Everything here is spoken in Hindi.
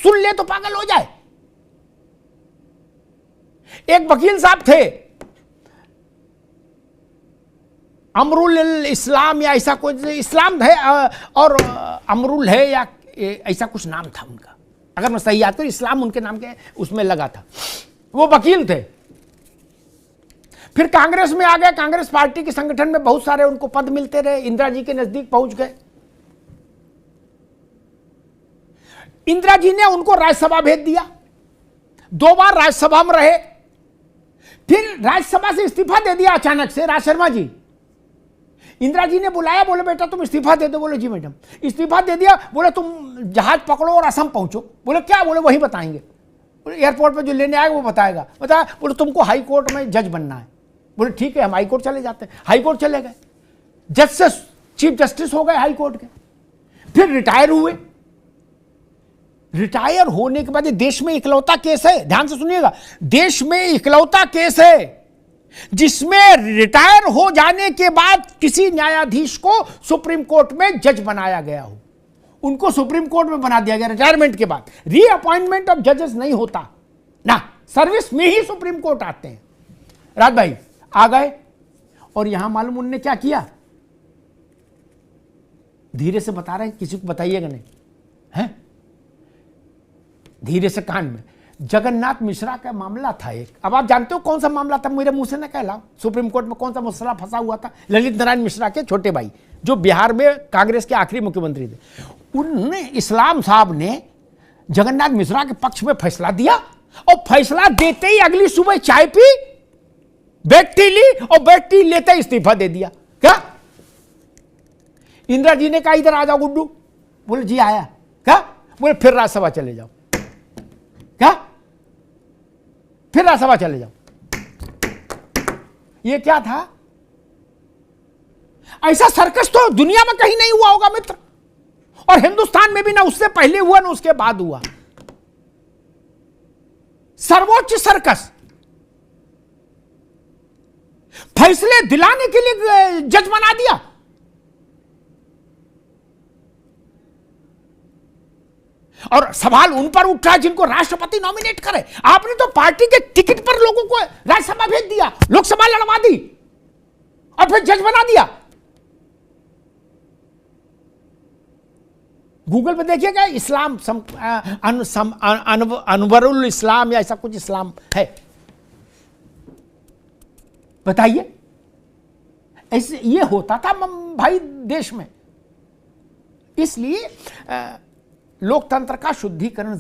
सुन ले तो पागल हो जाए। एक वकील साहब थे, अमरुल इस्लाम या ऐसा कुछ, इस्लाम है और अमरुल है या ऐसा कुछ नाम था उनका, अगर मैं सही याद तो इस्लाम उनके नाम के उसमें लगा था। वो वकील थे, फिर कांग्रेस में आ गए, कांग्रेस पार्टी के संगठन में बहुत सारे उनको पद मिलते रहे, इंदिरा जी के नजदीक पहुंच गए। इंदिरा जी ने उनको राज्यसभा भेज दिया, 2 बार राज्यसभा में रहे, फिर राज्यसभा से इस्तीफा दे दिया अचानक से। राज शर्मा जी, इंदिरा जी ने बुलाया, बोले बेटा तुम इस्तीफा दे दो। बोले जी मैडम। इस्तीफा दे दिया, बोले तुम जहाज पकड़ो और असम पहुंचो। बोले क्या? बोले वही बताएंगे। बोले एयरपोर्ट पे जो लेने आएगा वो बताएगा। बोले तुमको हाई कोर्ट में जज बनना है। बोले ठीक है, हम हाई कोर्ट चले जाते हैं। हाई कोर्ट चले गए, जज से चीफ जस्टिस हो गए हाई कोर्ट के, फिर रिटायर हुए। रिटायर होने के बाद ये देश में इकलौता केस है, ध्यान से सुनिएगा, देश में इकलौता केस है जिसमें रिटायर हो जाने के बाद किसी न्यायाधीश को सुप्रीम कोर्ट में जज बनाया गया हो। उनको सुप्रीम कोर्ट में बना दिया गया रिटायरमेंट के बाद। रीअपॉइंटमेंट ऑफ जजेस नहीं होता ना, सर्विस में ही सुप्रीम कोर्ट आते हैं। राज भाई आ गए और यहां मालूम उन्होंने क्या किया, धीरे से बता रहे हैं, किसी को बताइएगा नहीं है, धीरे से कान में। जगन्नाथ मिश्रा का मामला था एक, अब आप जानते हो कौन सा मामला था, मेरे मुंह से न कहलाओ। सुप्रीम कोर्ट में कौन सा मसला फंसा हुआ था? ललित नारायण मिश्रा के छोटे भाई, जो बिहार में कांग्रेस के आखिरी मुख्यमंत्री थे, उन्होंने, इस्लाम साहब ने जगन्नाथ मिश्रा के पक्ष में फैसला दिया और फैसला देते ही अगली सुबह चाय पी, बेड टी ली और बेड टी लेते ही इस्तीफा दे दिया। क्या? इंदिरा जी ने कहा इधर आ जाओ गुड्डू। बोले जी आया। क्या? बोले फिर राज्यसभा चले जाओ। क्या? फिर राज्यसभा चले जाओ। ये क्या था? ऐसा सर्कस तो दुनिया में कहीं नहीं हुआ होगा मित्र, और हिंदुस्तान में भी ना उससे पहले हुआ ना उसके बाद हुआ। सर्वोच्च सर्कस, फैसले दिलाने के लिए जज बना दिया। और सवाल उन पर उठ रहा है जिनको राष्ट्रपति नॉमिनेट करे। आपने तो पार्टी के टिकट पर लोगों को राज्यसभा भेज दिया, लोकसभा लड़वा दी और फिर जज बना दिया। गूगल पे देखिएगा, इस्लाम अनवरुल इस्लाम या ऐसा कुछ इस्लाम है, बताइए। ऐसे ये होता था भाई देश में। इसलिए लोकतंत्र का शुद्धिकरण